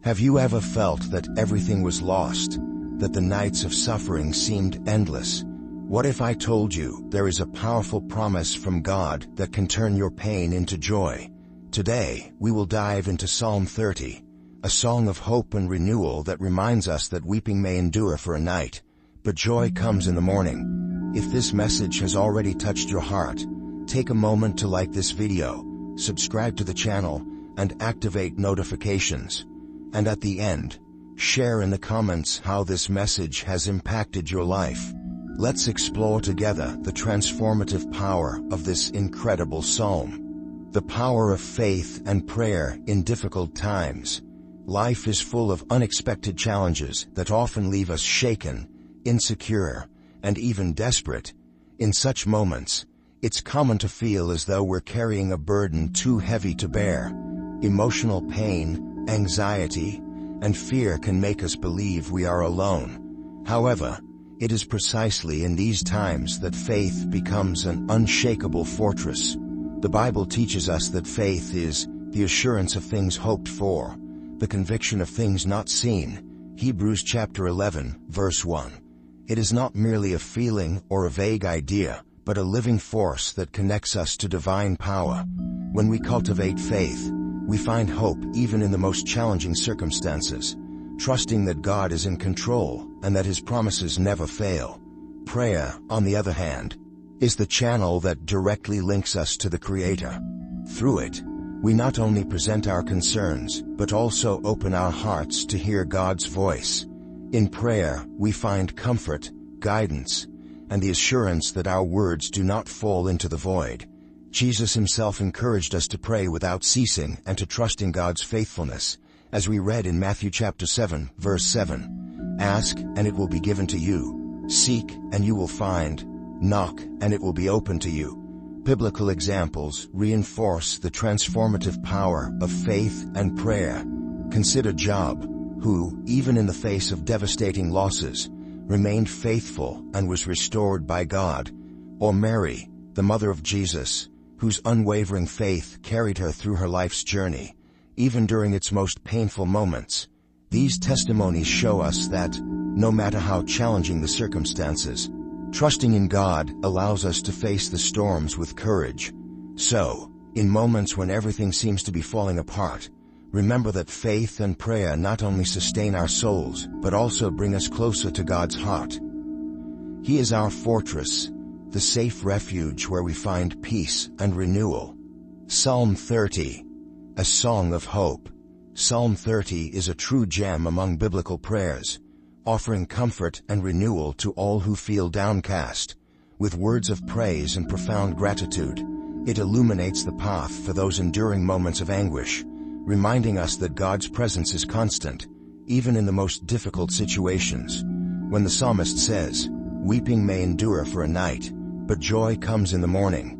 Have you ever felt that everything was lost, that the nights of suffering seemed endless? What if I told you there is a powerful promise from God that can turn your pain into joy? Today, we will dive into Psalm 30, a song of hope and renewal that reminds us that weeping may endure for a night, but joy comes in the morning. If this message has already touched your heart, take a moment to like this video, subscribe to the channel, and activate notifications. And at the end, share in the comments how this message has impacted your life. Let's explore together the transformative power of this incredible psalm. The power of faith and prayer in difficult times. Life is full of unexpected challenges that often leave us shaken, insecure, and even desperate. In such moments, it's common to feel as though we're carrying a burden too heavy to bear. Emotional pain, anxiety, and fear can make us believe we are alone. However, it is precisely in these times that faith becomes an unshakable fortress. The Bible teaches us that faith is the assurance of things hoped for, the conviction of things not seen. Hebrews chapter 11, verse 1. It is not merely a feeling or a vague idea, but a living force that connects us to divine power. When we cultivate faith, we find hope even in the most challenging circumstances, trusting that God is in control and that His promises never fail. Prayer, on the other hand, is the channel that directly links us to the Creator. Through it, we not only present our concerns, but also open our hearts to hear God's voice. In prayer, we find comfort, guidance, and the assurance that our words do not fall into the void. Jesus Himself encouraged us to pray without ceasing and to trust in God's faithfulness, as we read in Matthew chapter 7, verse 7. Ask, and it will be given to you. Seek, and you will find. Knock, and it will be opened to you. Biblical examples reinforce the transformative power of faith and prayer. Consider Job, who, even in the face of devastating losses, remained faithful and was restored by God. Or Mary, the mother of Jesus, whose unwavering faith carried her through her life's journey, even during its most painful moments. These testimonies show us that, no matter how challenging the circumstances, trusting in God allows us to face the storms with courage. So, in moments when everything seems to be falling apart, remember that faith and prayer not only sustain our souls, but also bring us closer to God's heart. He is our fortress, the safe refuge where we find peace and renewal. Psalm 30, a song of hope. Psalm 30 is a true gem among biblical prayers, offering comfort and renewal to all who feel downcast. With words of praise and profound gratitude, it illuminates the path for those enduring moments of anguish, reminding us that God's presence is constant, even in the most difficult situations. When the psalmist says, "Weeping may endure for a night, but joy comes in the morning,"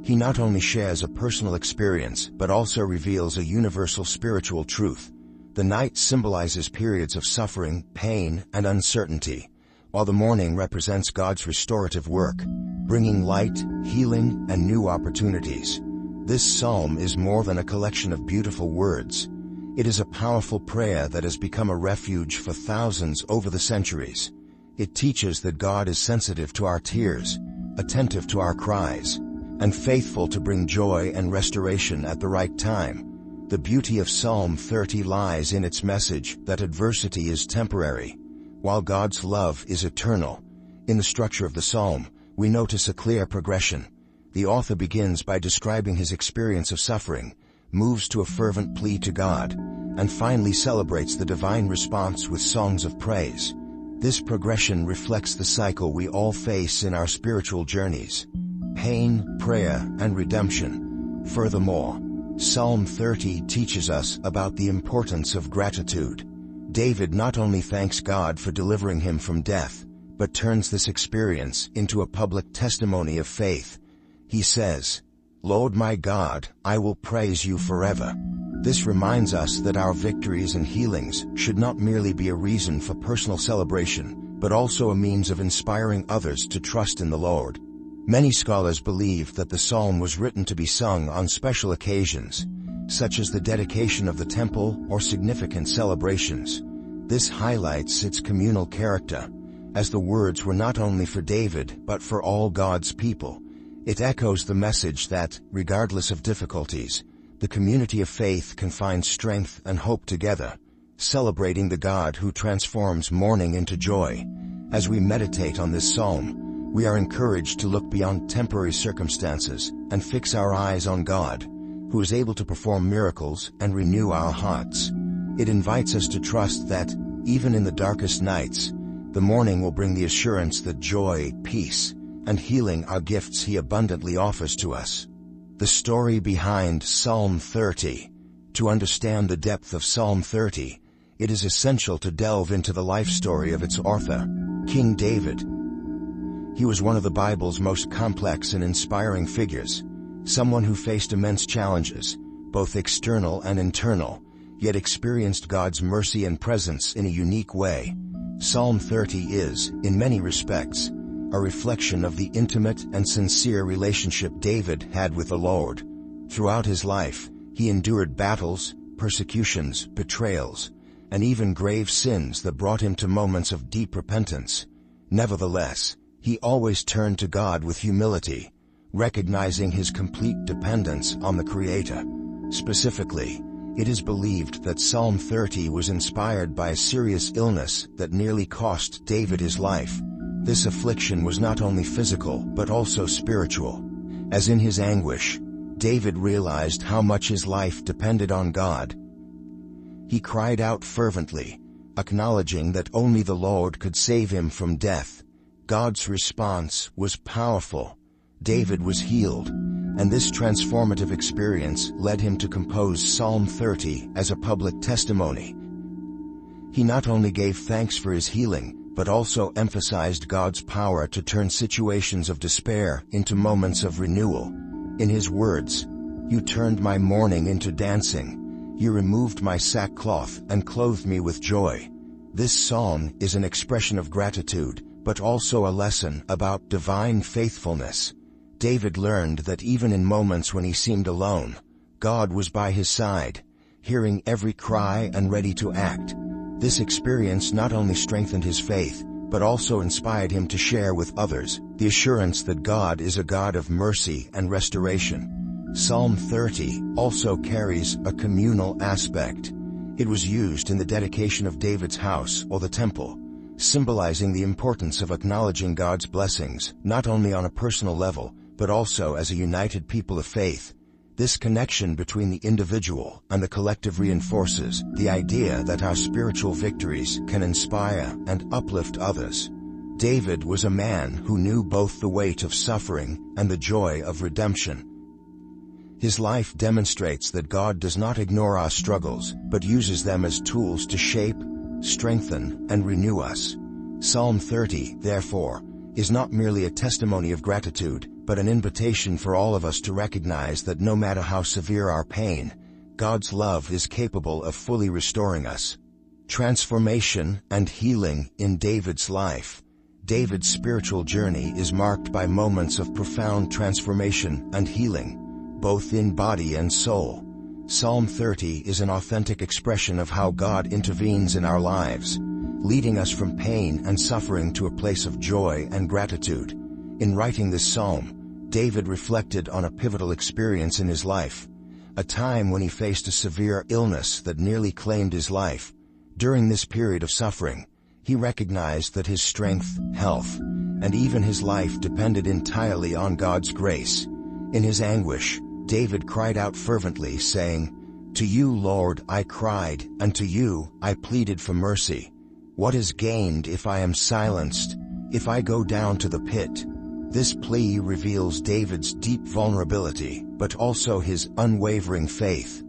he not only shares a personal experience but also reveals a universal spiritual truth. The night symbolizes periods of suffering, pain, and uncertainty, while the morning represents God's restorative work, bringing light, healing, and new opportunities. This psalm is more than a collection of beautiful words. It is a powerful prayer that has become a refuge for thousands over the centuries. It teaches that God is sensitive to our tears, attentive to our cries, and faithful to bring joy and restoration at the right time. The beauty of Psalm 30 lies in its message that adversity is temporary, while God's love is eternal. In the structure of the psalm, we notice a clear progression. The author begins by describing his experience of suffering, moves to a fervent plea to God, and finally celebrates the divine response with songs of praise. This progression reflects the cycle we all face in our spiritual journeys: pain, prayer, and redemption. Furthermore, Psalm 30 teaches us about the importance of gratitude. David not only thanks God for delivering him from death, but turns this experience into a public testimony of faith. He says, "Lord my God, I will praise you forever." This reminds us that our victories and healings should not merely be a reason for personal celebration, but also a means of inspiring others to trust in the Lord. Many scholars believe that the psalm was written to be sung on special occasions, such as the dedication of the temple or significant celebrations. This highlights its communal character, as the words were not only for David but for all God's people. It echoes the message that, regardless of difficulties, the community of faith can find strength and hope together, celebrating the God who transforms mourning into joy. As we meditate on this psalm, we are encouraged to look beyond temporary circumstances and fix our eyes on God, who is able to perform miracles and renew our hearts. It invites us to trust that, even in the darkest nights, the morning will bring the assurance that joy, peace, and healing are gifts He abundantly offers to us. The story behind Psalm 30. To understand the depth of Psalm 30, it is essential to delve into the life story of its author, King David. He was one of the Bible's most complex and inspiring figures, someone who faced immense challenges, both external and internal, yet experienced God's mercy and presence in a unique way. Psalm 30 is, in many respects, a reflection of the intimate and sincere relationship David had with the Lord. Throughout his life, he endured battles, persecutions, betrayals, and even grave sins that brought him to moments of deep repentance. Nevertheless, he always turned to God with humility, recognizing his complete dependence on the Creator. Specifically, it is believed that Psalm 30 was inspired by a serious illness that nearly cost David his life. This affliction was not only physical but also spiritual. As in his anguish, David realized how much his life depended on God. He cried out fervently, acknowledging that only the Lord could save him from death. God's response was powerful. David was healed, and this transformative experience led him to compose Psalm 30 as a public testimony. He not only gave thanks for his healing, but also emphasized God's power to turn situations of despair into moments of renewal. In his words, "You turned my mourning into dancing. You removed my sackcloth and clothed me with joy." This psalm is an expression of gratitude, but also a lesson about divine faithfulness. David learned that even in moments when he seemed alone, God was by his side, hearing every cry and ready to act. This experience not only strengthened his faith, but also inspired him to share with others the assurance that God is a God of mercy and restoration. Psalm 30 also carries a communal aspect. It was used in the dedication of David's house or the temple, symbolizing the importance of acknowledging God's blessings, not only on a personal level, but also as a united people of faith. This connection between the individual and the collective reinforces the idea that our spiritual victories can inspire and uplift others. David was a man who knew both the weight of suffering and the joy of redemption. His life demonstrates that God does not ignore our struggles, but uses them as tools to shape, strengthen, and renew us. Psalm 30, therefore, is not merely a testimony of gratitude, but an invitation for all of us to recognize that no matter how severe our pain, God's love is capable of fully restoring us. Transformation and healing in David's life. David's spiritual journey is marked by moments of profound transformation and healing, both in body and soul. Psalm 30 is an authentic expression of how God intervenes in our lives, leading us from pain and suffering to a place of joy and gratitude. In writing this psalm, David reflected on a pivotal experience in his life, a time when he faced a severe illness that nearly claimed his life. During this period of suffering, he recognized that his strength, health, and even his life depended entirely on God's grace. In his anguish, David cried out fervently, saying, "To you, Lord, I cried, and to you I pleaded for mercy. What is gained if I am silenced, if I go down to the pit?" This plea reveals David's deep vulnerability, but also his unwavering faith.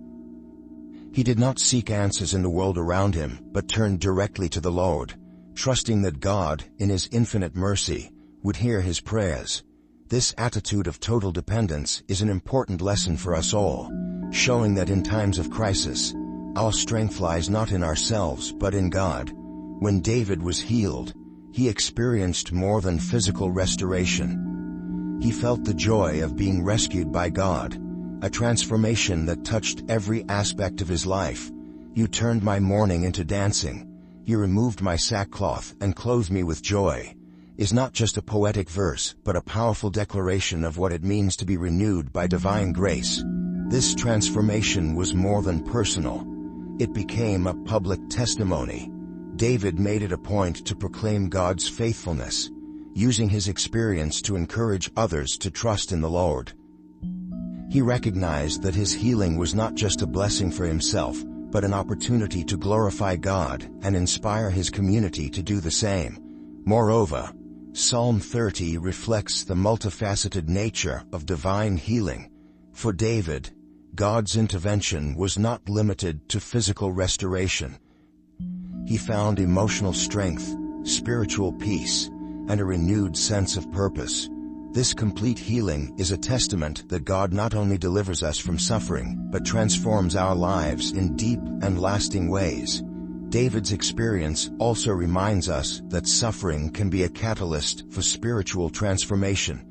He did not seek answers in the world around him, but turned directly to the Lord, trusting that God, in His infinite mercy, would hear his prayers. This attitude of total dependence is an important lesson for us all, showing that in times of crisis, our strength lies not in ourselves but in God. When David was healed, he experienced more than physical restoration. He felt the joy of being rescued by God, a transformation that touched every aspect of his life. You turned my mourning into dancing. You removed my sackcloth and clothed me with joy, is not just a poetic verse, but a powerful declaration of what it means to be renewed by divine grace. This transformation was more than personal. It became a public testimony. David made it a point to proclaim God's faithfulness, using his experience to encourage others to trust in the Lord. He recognized that his healing was not just a blessing for himself, but an opportunity to glorify God and inspire his community to do the same. Moreover, Psalm 30 reflects the multifaceted nature of divine healing. For David, God's intervention was not limited to physical restoration. He found emotional strength, spiritual peace, and a renewed sense of purpose. This complete healing is a testament that God not only delivers us from suffering, but transforms our lives in deep and lasting ways. David's experience also reminds us that suffering can be a catalyst for spiritual transformation.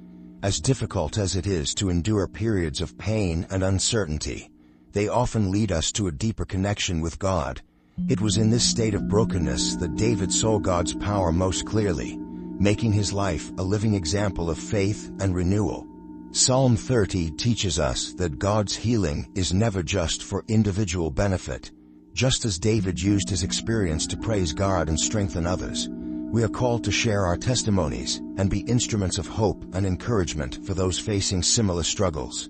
As difficult as it is to endure periods of pain and uncertainty, they often lead us to a deeper connection with God. It was in this state of brokenness that David saw God's power most clearly, making his life a living example of faith and renewal. Psalm 30 teaches us that God's healing is never just for individual benefit. Just as David used his experience to praise God and strengthen others, we are called to share our testimonies and be instruments of hope and encouragement for those facing similar struggles.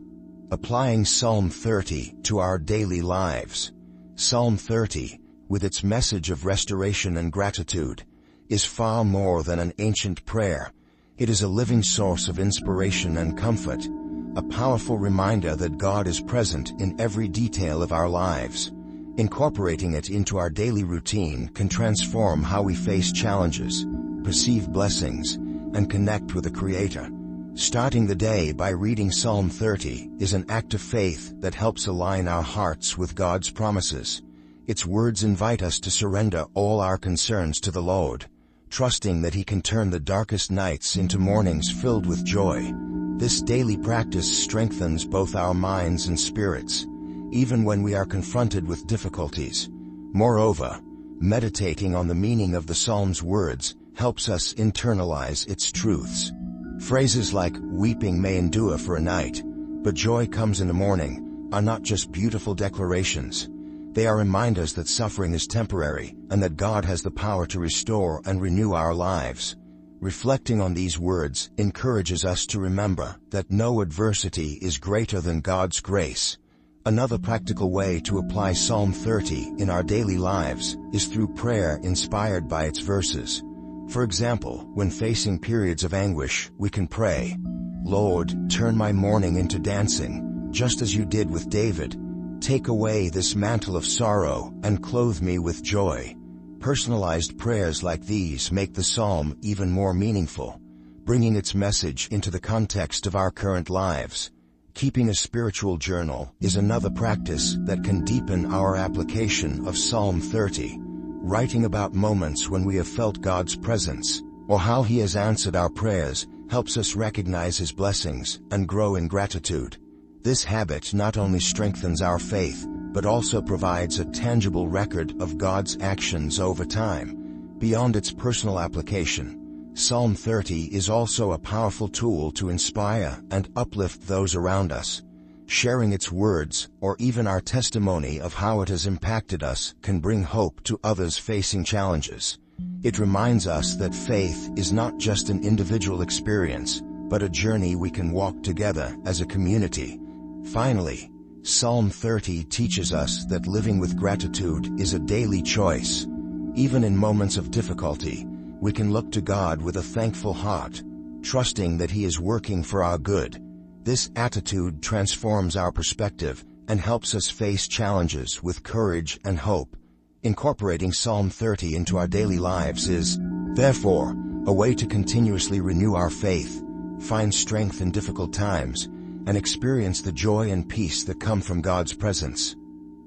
Applying Psalm 30 to our daily lives. Psalm 30, with its message of restoration and gratitude, is far more than an ancient prayer. It is a living source of inspiration and comfort, a powerful reminder that God is present in every detail of our lives. Incorporating it into our daily routine can transform how we face challenges, perceive blessings, and connect with the Creator. Starting the day by reading Psalm 30 is an act of faith that helps align our hearts with God's promises. Its words invite us to surrender all our concerns to the Lord, trusting that He can turn the darkest nights into mornings filled with joy. This daily practice strengthens both our minds and spirits, even when we are confronted with difficulties. Moreover, meditating on the meaning of the Psalm's words helps us internalize its truths. Phrases like, "Weeping may endure for a night, but joy comes in the morning," are not just beautiful declarations. They are reminders that suffering is temporary and that God has the power to restore and renew our lives. Reflecting on these words encourages us to remember that no adversity is greater than God's grace. Another practical way to apply Psalm 30 in our daily lives is through prayer inspired by its verses. For example, when facing periods of anguish, we can pray, "Lord, turn my mourning into dancing, just as you did with David. Take away this mantle of sorrow and clothe me with joy." Personalized prayers like these make the psalm even more meaningful, bringing its message into the context of our current lives. Keeping a spiritual journal is another practice that can deepen our application of Psalm 30. Writing about moments when we have felt God's presence, or how He has answered our prayers, helps us recognize His blessings and grow in gratitude. This habit not only strengthens our faith, but also provides a tangible record of God's actions over time. Beyond its personal application, Psalm 30 is also a powerful tool to inspire and uplift those around us. Sharing its words, or even our testimony of how it has impacted us, can bring hope to others facing challenges. It reminds us that faith is not just an individual experience, but a journey we can walk together as a community. Finally, Psalm 30 teaches us that living with gratitude is a daily choice. Even in moments of difficulty, we can look to God with a thankful heart, trusting that He is working for our good. This attitude transforms our perspective and helps us face challenges with courage and hope. Incorporating Psalm 30 into our daily lives is, therefore, a way to continuously renew our faith, find strength in difficult times, and experience the joy and peace that come from God's presence.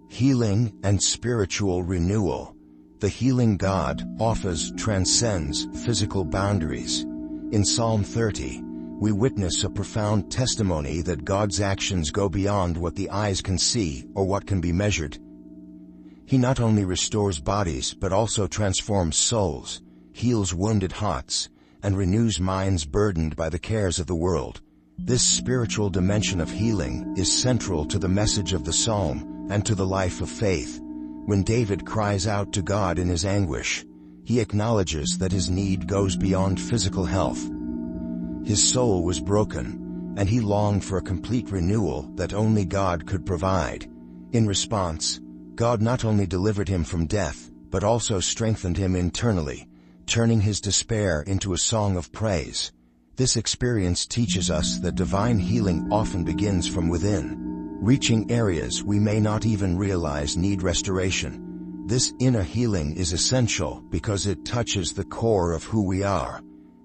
Healing and spiritual renewal. The healing God offers transcends physical boundaries. In Psalm 30, we witness a profound testimony that God's actions go beyond what the eyes can see or what can be measured. He not only restores bodies but also transforms souls, heals wounded hearts, and renews minds burdened by the cares of the world. This spiritual dimension of healing is central to the message of the psalm and to the life of faith. When David cries out to God in his anguish, he acknowledges that his need goes beyond physical health. His soul was broken, and he longed for a complete renewal that only God could provide. In response, God not only delivered him from death, but also strengthened him internally, turning his despair into a song of praise. This experience teaches us that divine healing often begins from within, reaching areas we may not even realize need restoration. This inner healing is essential because it touches the core of who we are.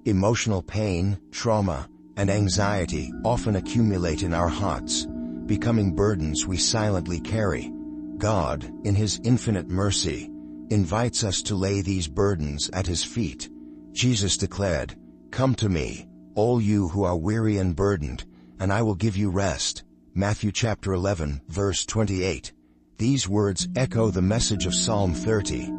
Emotional pain, trauma, and anxiety often accumulate in our hearts, becoming burdens we silently carry. God, in His infinite mercy, invites us to lay these burdens at His feet. Jesus declared, "Come to me, all you who are weary and burdened, and I will give you rest." Matthew chapter 11, verse 28. These words echo the message of Psalm 30.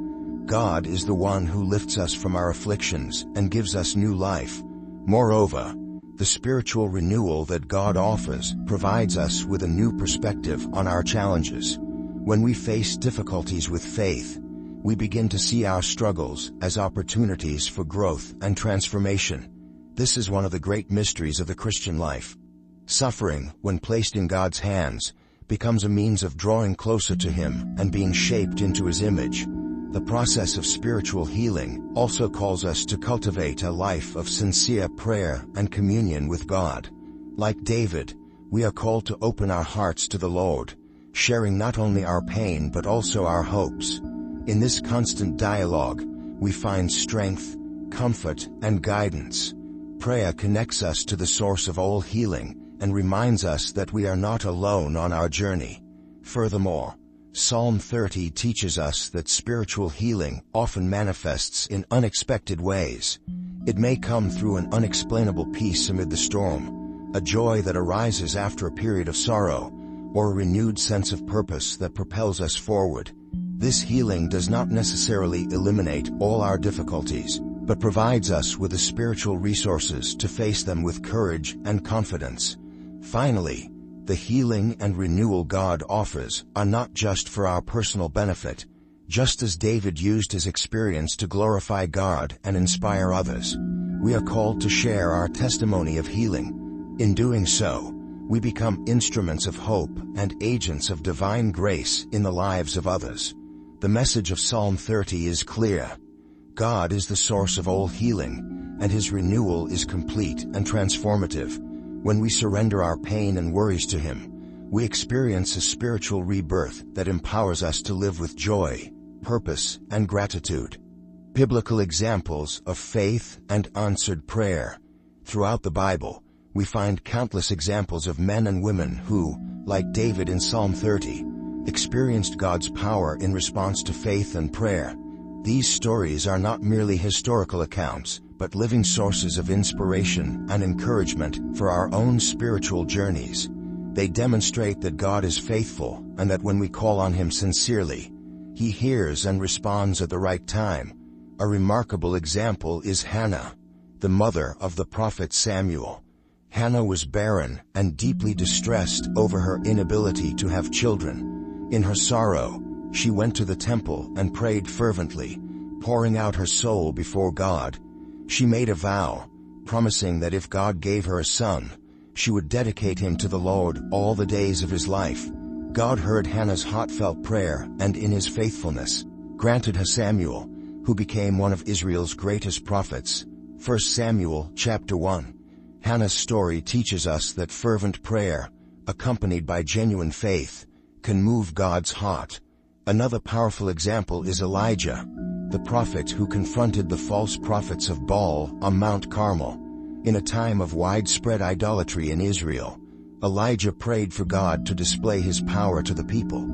God is the one who lifts us from our afflictions and gives us new life. Moreover, the spiritual renewal that God offers provides us with a new perspective on our challenges. When we face difficulties with faith, we begin to see our struggles as opportunities for growth and transformation. This is one of the great mysteries of the Christian life. Suffering, when placed in God's hands, becomes a means of drawing closer to Him and being shaped into His image. The process of spiritual healing also calls us to cultivate a life of sincere prayer and communion with God. Like David, we are called to open our hearts to the Lord, sharing not only our pain but also our hopes. In this constant dialogue, we find strength, comfort, and guidance. Prayer connects us to the source of all healing and reminds us that we are not alone on our journey. Furthermore, Psalm 30 teaches us that spiritual healing often manifests in unexpected ways. It may come through an unexplainable peace amid the storm, a joy that arises after a period of sorrow, or a renewed sense of purpose that propels us forward. This healing does not necessarily eliminate all our difficulties, but provides us with the spiritual resources to face them with courage and confidence. Finally, the healing and renewal God offers are not just for our personal benefit. Just as David used his experience to glorify God and inspire others, we are called to share our testimony of healing. In doing so, we become instruments of hope and agents of divine grace in the lives of others. The message of Psalm 30 is clear. God is the source of all healing, and His renewal is complete and transformative. When we surrender our pain and worries to Him, we experience a spiritual rebirth that empowers us to live with joy, purpose, and gratitude. Biblical examples of faith and answered prayer. Throughout the Bible, we find countless examples of men and women who, like David in Psalm 30, experienced God's power in response to faith and prayer. These stories are not merely historical accounts, but living sources of inspiration and encouragement for our own spiritual journeys. They demonstrate that God is faithful and that when we call on Him sincerely, He hears and responds at the right time. A remarkable example is Hannah, the mother of the prophet Samuel. Hannah was barren and deeply distressed over her inability to have children. In her sorrow, she went to the temple and prayed fervently, pouring out her soul before God. She made a vow, promising that if God gave her a son, she would dedicate him to the Lord all the days of his life. God heard Hannah's heartfelt prayer and in His faithfulness, granted her Samuel, who became one of Israel's greatest prophets. 1 Samuel chapter 1. Hannah's story teaches us that fervent prayer, accompanied by genuine faith, can move God's heart. Another powerful example is Elijah, the prophet who confronted the false prophets of Baal on Mount Carmel. In a time of widespread idolatry in Israel, Elijah prayed for God to display His power to the people.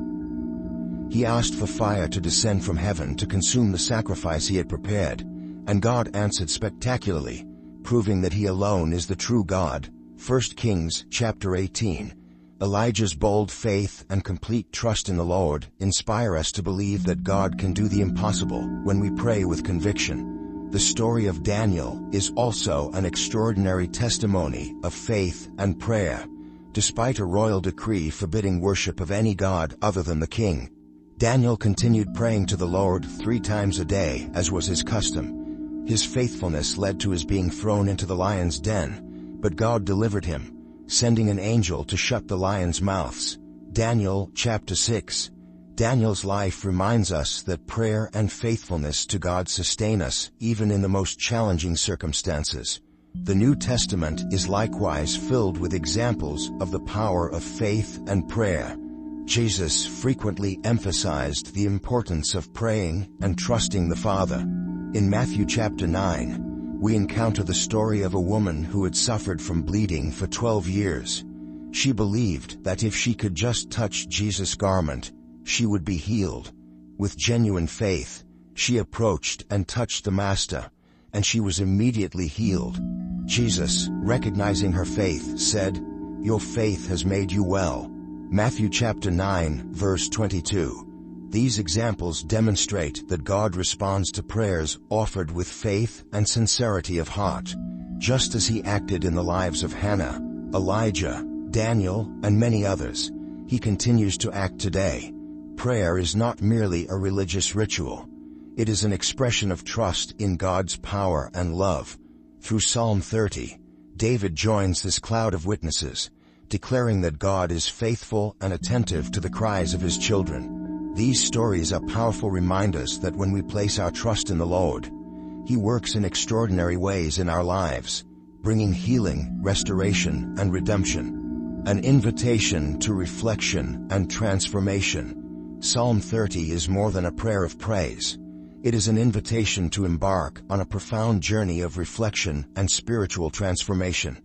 He asked for fire to descend from heaven to consume the sacrifice he had prepared, and God answered spectacularly, proving that he alone is the true God. 1 Kings chapter 18. Elijah's bold faith and complete trust in the Lord inspire us to believe that God can do the impossible when we pray with conviction. The story of Daniel is also an extraordinary testimony of faith and prayer. Despite a royal decree forbidding worship of any god other than the king, Daniel continued praying to the Lord 3 times a day, as was his custom. His faithfulness led to his being thrown into the lion's den, but God delivered him, sending an angel to shut the lions' mouths. Daniel chapter 6. Daniel's life reminds us that prayer and faithfulness to God sustain us even in the most challenging circumstances. The New Testament is likewise filled with examples of the power of faith and prayer. Jesus frequently emphasized the importance of praying and trusting the Father. In Matthew chapter 9, we encounter the story of a woman who had suffered from bleeding for 12 years. She believed that if she could just touch Jesus' garment, she would be healed. With genuine faith, she approached and touched the Master, and she was immediately healed. Jesus, recognizing her faith, said, "Your faith has made you well." Matthew chapter 9, verse 22. These examples demonstrate that God responds to prayers offered with faith and sincerity of heart. Just as he acted in the lives of Hannah, Elijah, Daniel, and many others, he continues to act today. Prayer is not merely a religious ritual. It is an expression of trust in God's power and love. Through Psalm 30, David joins this cloud of witnesses, declaring that God is faithful and attentive to the cries of his children. These stories are powerful reminders that when we place our trust in the Lord, he works in extraordinary ways in our lives, bringing healing, restoration, and redemption. An invitation to reflection and transformation. Psalm 30 is more than a prayer of praise. It is an invitation to embark on a profound journey of reflection and spiritual transformation.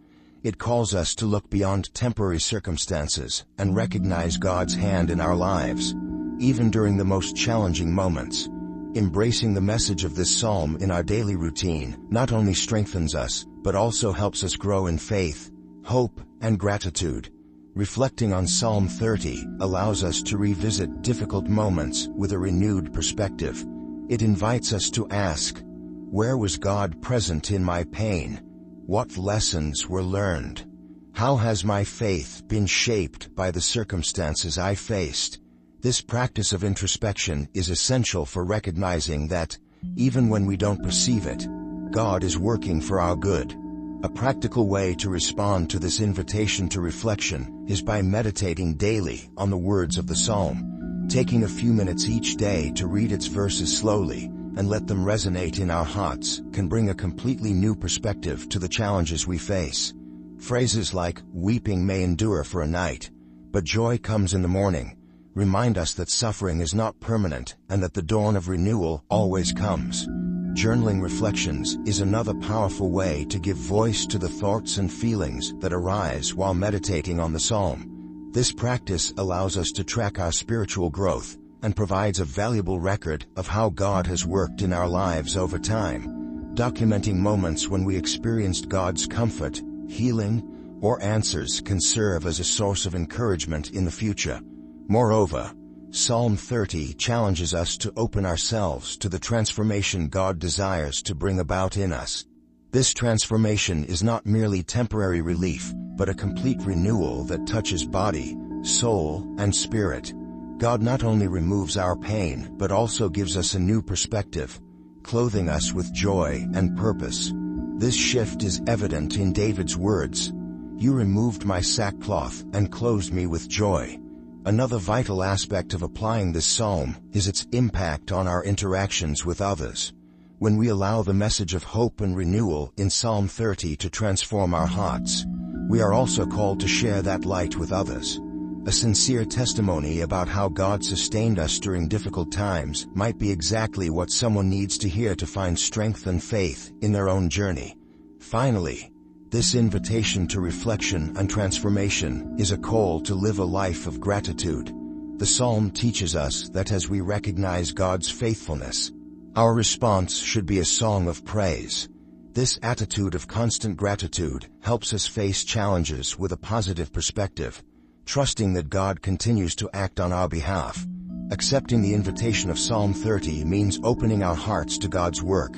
It calls us to look beyond temporary circumstances and recognize God's hand in our lives, even during the most challenging moments. Embracing the message of this psalm in our daily routine not only strengthens us, but also helps us grow in faith, hope, and gratitude. Reflecting on Psalm 30 allows us to revisit difficult moments with a renewed perspective. It invites us to ask, where was God present in my pain? What lessons were learned? How has my faith been shaped by the circumstances I faced? This practice of introspection is essential for recognizing that, even when we don't perceive it, God is working for our good. A practical way to respond to this invitation to reflection is by meditating daily on the words of the psalm. Taking a few minutes each day to read its verses slowly and let them resonate in our hearts can bring a completely new perspective to the challenges we face. Phrases like, "Weeping may endure for a night, but joy comes in the morning," remind us that suffering is not permanent and that the dawn of renewal always comes. Journaling reflections is another powerful way to give voice to the thoughts and feelings that arise while meditating on the psalm. This practice allows us to track our spiritual growth and provides a valuable record of how God has worked in our lives over time. Documenting moments when we experienced God's comfort, healing, or answers can serve as a source of encouragement in the future. Moreover, Psalm 30 challenges us to open ourselves to the transformation God desires to bring about in us. This transformation is not merely temporary relief, but a complete renewal that touches body, soul, and spirit. God not only removes our pain, but also gives us a new perspective, clothing us with joy and purpose. This shift is evident in David's words, "You removed my sackcloth and clothed me with joy." Another vital aspect of applying this psalm is its impact on our interactions with others. When we allow the message of hope and renewal in Psalm 30 to transform our hearts, we are also called to share that light with others. A sincere testimony about how God sustained us during difficult times might be exactly what someone needs to hear to find strength and faith in their own journey. Finally, this invitation to reflection and transformation is a call to live a life of gratitude. The psalm teaches us that as we recognize God's faithfulness, our response should be a song of praise. This attitude of constant gratitude helps us face challenges with a positive perspective, trusting that God continues to act on our behalf. Accepting the invitation of Psalm 30 means opening our hearts to God's work,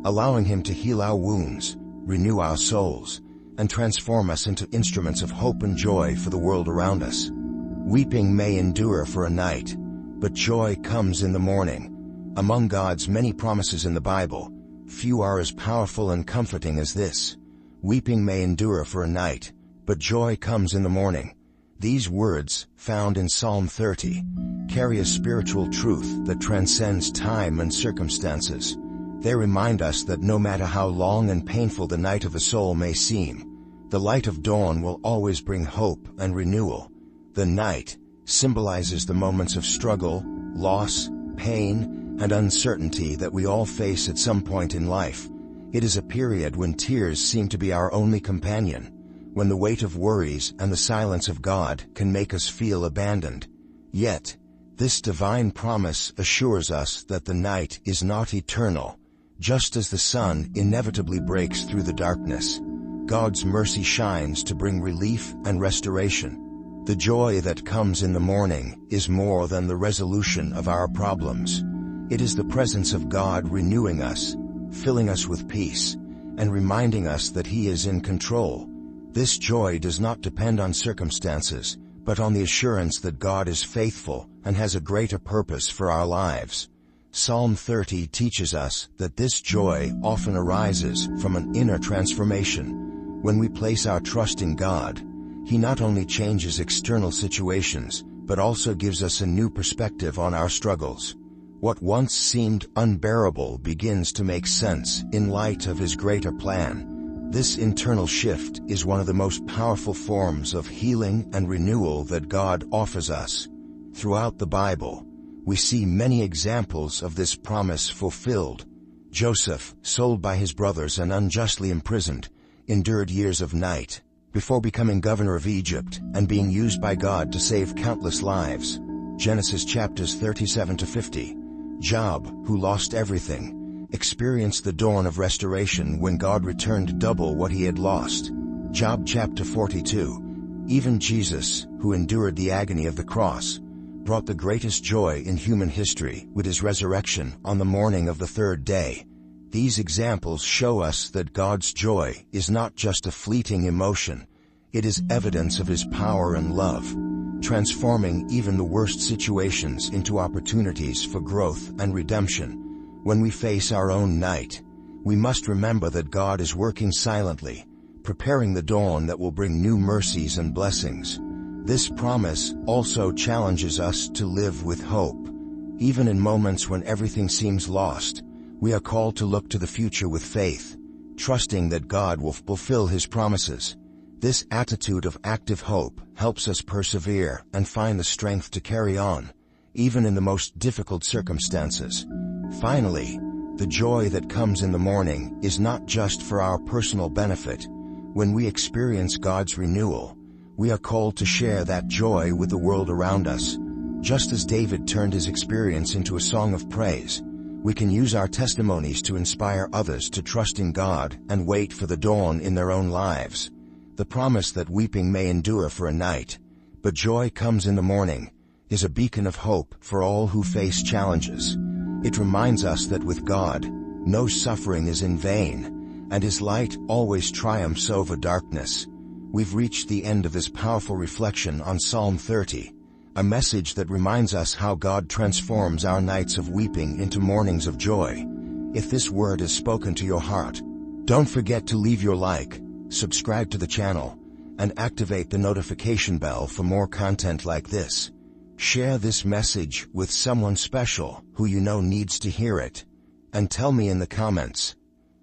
allowing Him to heal our wounds, renew our souls, and transform us into instruments of hope and joy for the world around us. Weeping may endure for a night, but joy comes in the morning. Among God's many promises in the Bible, few are as powerful and comforting as this. Weeping may endure for a night, but joy comes in the morning. These words, found in Psalm 30, carry a spiritual truth that transcends time and circumstances. They remind us that no matter how long and painful the night of the soul may seem, the light of dawn will always bring hope and renewal. The night symbolizes the moments of struggle, loss, pain, and uncertainty that we all face at some point in life. It is a period when tears seem to be our only companion, when the weight of worries and the silence of God can make us feel abandoned. Yet, this divine promise assures us that the night is not eternal. Just as the sun inevitably breaks through the darkness, God's mercy shines to bring relief and restoration. The joy that comes in the morning is more than the resolution of our problems. It is the presence of God renewing us, filling us with peace, and reminding us that He is in control. This joy does not depend on circumstances, but on the assurance that God is faithful and has a greater purpose for our lives. Psalm 30 teaches us that this joy often arises from an inner transformation. When we place our trust in God, He not only changes external situations, but also gives us a new perspective on our struggles. What once seemed unbearable begins to make sense in light of His greater plan. This internal shift is one of the most powerful forms of healing and renewal that God offers us. Throughout the Bible, we see many examples of this promise fulfilled. Joseph, sold by his brothers and unjustly imprisoned, endured years of night before becoming governor of Egypt and being used by God to save countless lives. Genesis chapters 37 to 50. Job, who lost everything, experienced the dawn of restoration when God returned double what he had lost. Job chapter 42. Even Jesus, who endured the agony of the cross, brought the greatest joy in human history with His resurrection on the morning of the third day. These examples show us that God's joy is not just a fleeting emotion. It is evidence of His power and love, transforming even the worst situations into opportunities for growth and redemption. When we face our own night, we must remember that God is working silently, preparing the dawn that will bring new mercies and blessings. This promise also challenges us to live with hope. Even in moments when everything seems lost, we are called to look to the future with faith, trusting that God will fulfill His promises. This attitude of active hope helps us persevere and find the strength to carry on, even in the most difficult circumstances. Finally, the joy that comes in the morning is not just for our personal benefit. When we experience God's renewal, we are called to share that joy with the world around us. Just as David turned his experience into a song of praise, we can use our testimonies to inspire others to trust in God and wait for the dawn in their own lives. The promise that weeping may endure for a night, but joy comes in the morning, is a beacon of hope for all who face challenges. It reminds us that with God, no suffering is in vain, and His light always triumphs over darkness. We've reached the end of this powerful reflection on Psalm 30, a message that reminds us how God transforms our nights of weeping into mornings of joy. If this word has spoken to your heart, don't forget to leave your like, subscribe to the channel, and activate the notification bell for more content like this. Share this message with someone special who you know needs to hear it. And tell me in the comments,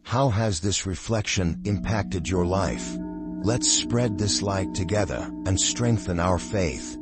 how has this reflection impacted your life? Let's spread this light together and strengthen our faith.